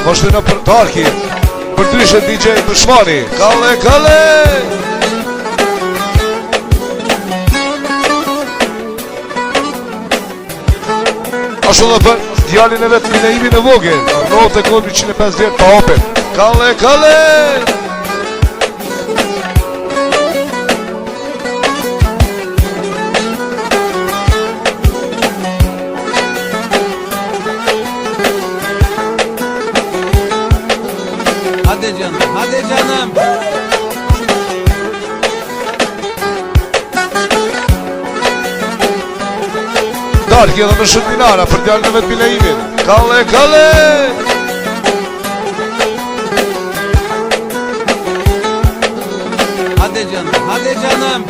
vazhdojnë për Darki. Për dryshe DJ Dushmani. Kalle, kalle. Ashtu dhe për djalin e vetë Minejimi në vogël. Notë e kodë 150 pa open. Kalle, kalle. Hadi canım. Darki edhe në shumë minara për djallën e vetë Mineimin. Kalle, kalle. Hadi canım.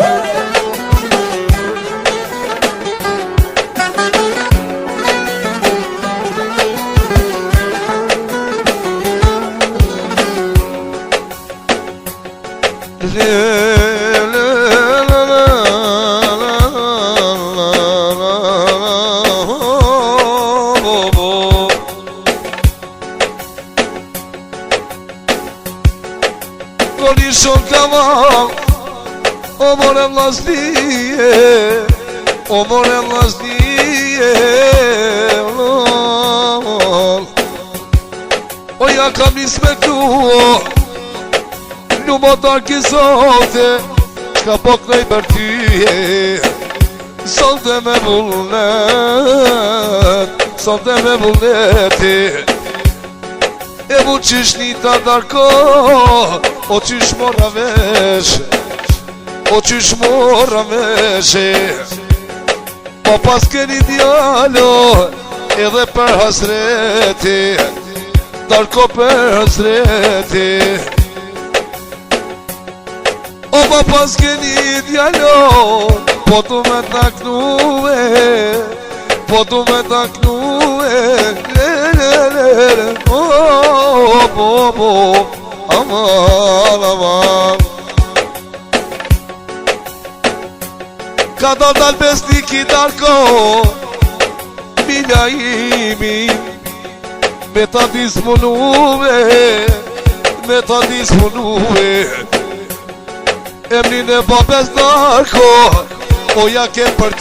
Koli shon kaval, o more vlasnije, o more vlasnije. O ja kam ismektuo, Lumo Darki zote, qka po kënej për tyje. Zote me vullneti, e mu qish një ta Darko, o qish mora veshe. Po pas keni djalo, edhe për hasreti, Darko për hasreti. O ma pas keni djalo, po tu me taknue, aman. Ka dal besniki Darko, Minejimi, me ta disponuve. Emrin e babes Darko, o ja ke për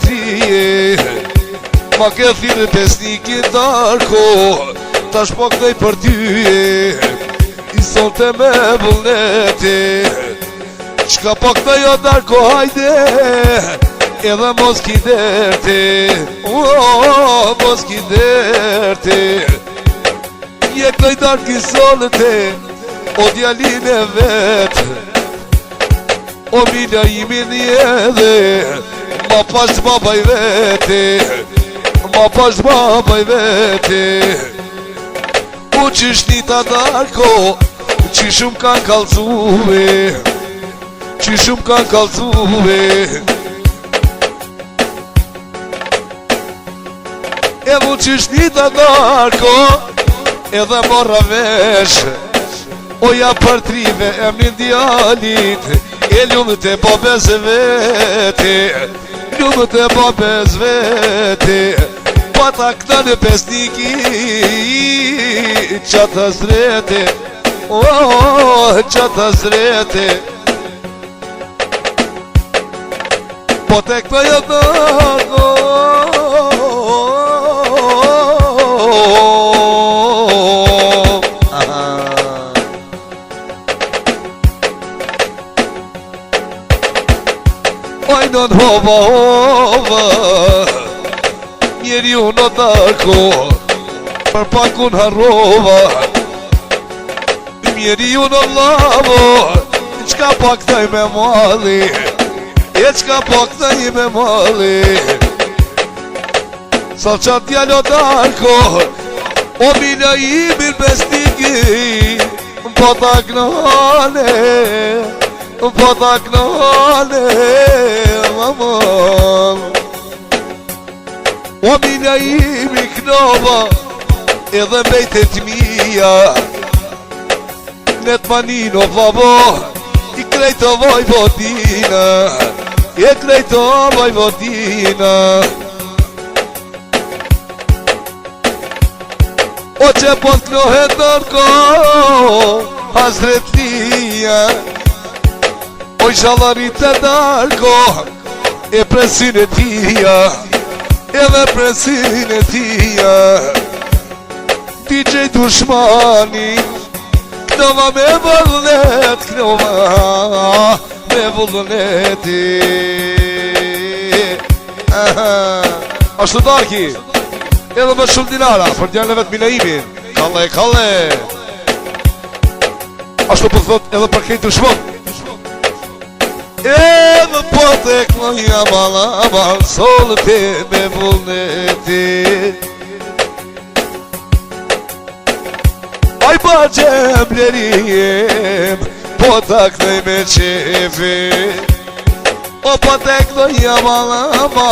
trije, ma ke thirë besniki Darko, tash po kënej për tyje. I sonte me vullneti, qka po kënej o Darko hajde, edhe mos ki derti, je kënej Darki solete, o djalin e vetë, o Mineimin edhe, ma pash babaj vete. U qish një ta Darko, qishum kanë kalcuve, e u qish një ta Darko, edhe morra vesh. O ja për trive emrin djalit, e lumë të babes vete, pata këta në besniki, qata zrete, po te këta jo Darko. Ojnon hova, njeri unë o Darko, për pakun harrova. Njeri unë o lavo, qka pak taj me mali, Sa qatë djalo Darko, o Mineimin besniki, po taknane, aman. O Mineimi knova, edhe mbejtet mija, net manino vavo, i krejto Vojvodina, O që po t'knohet nërko Hazretlia O i shalarit e darko E presin e tia Edhe presin e tia DJ dushmani Knova me vullnet Knova me vullneti Ashtu darki Edhe më shumë dinara Për djallëve të minaimin Kalle, kalle Ashtu për thot edhe për kejtë dushmon Edhe po të knoja malama Solëte me vullneti Aj pa gjemblerim Po të knoj me qefi O po të knoja malama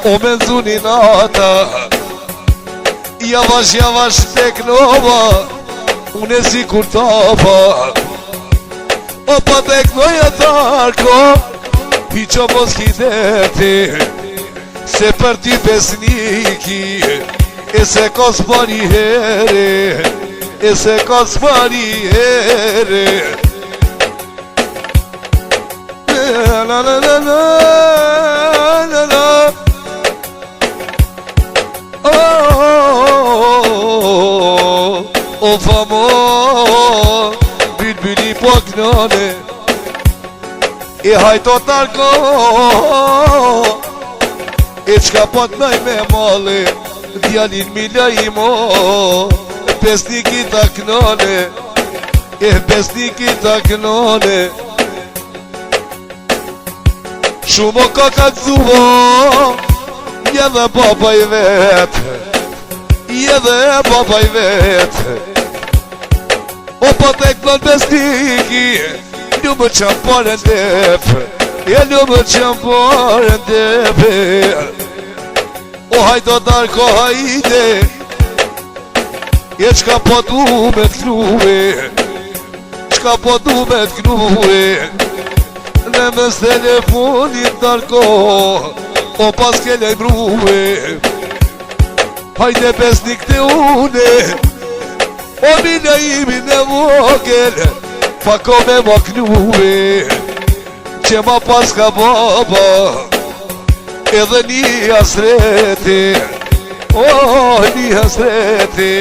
O me zuni nata Javash, javash të knova Une si kur tapa O pa të knoja tarko Hiqo mos kideti Se për ti besniki E se kos pari here E se kos pari here La la la la la la O famor Bülbüli po knone E hajto tarko E qka po t'naj me male Djalin mila i mo Pesniki ta knone E pesniki ta knone Shumë o ka këzuvo Je dhe baba i vet Je dhe baba i vet O po të klon besniki Një më qëmë pare ndep E një më qëmë pare ndep O hajdo darko hajde E qka po du me t'knue Qka po du me t'knue Në mes telefonit darko O pas ke lejmrue Hajde besnik të une O mina imi në vogel Fako me më knue Që ma pas ka baba Edhe një hasreti Oh, një hasreti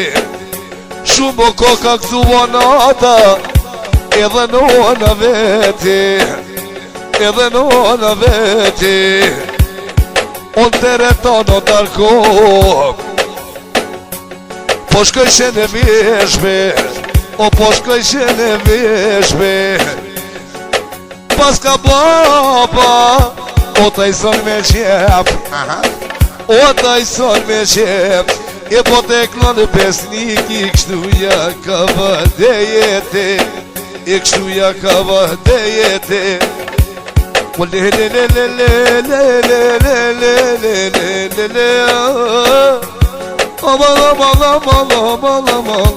Shumë o koka këzua nata Edhe nona veti Edhe nona veti On të reton o darko Po shkojshe në veshme O po shkojshe në veshme Pas ka baba O taj son me qep O taj son me qep E po te klonë besniki Kështu ja ka vëdejete E kështu ja ka vëdejete O le le le le le le le le le le le le Aman aman aman aman aman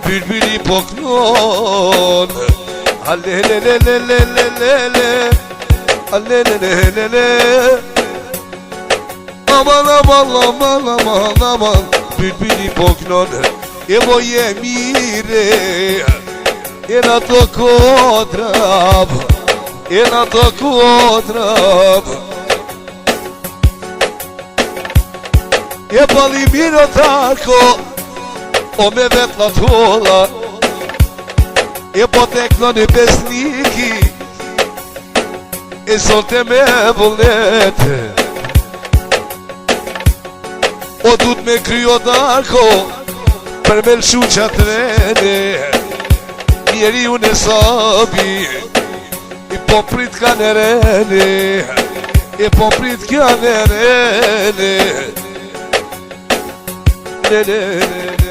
Bülbüli po knon A le le le le le le le le A le le le le le Aman aman aman aman aman Bülbüli po knon E moje mire E na to kodrab E na to kodrab E pali miro tarko O me vet la tolla E po te kloni besniki E solte me vullnet O dut me kryo darko Për me lëshu qatrene Njeri unë e sabi I po prit ka në rene E po prit ka në rene Le le le le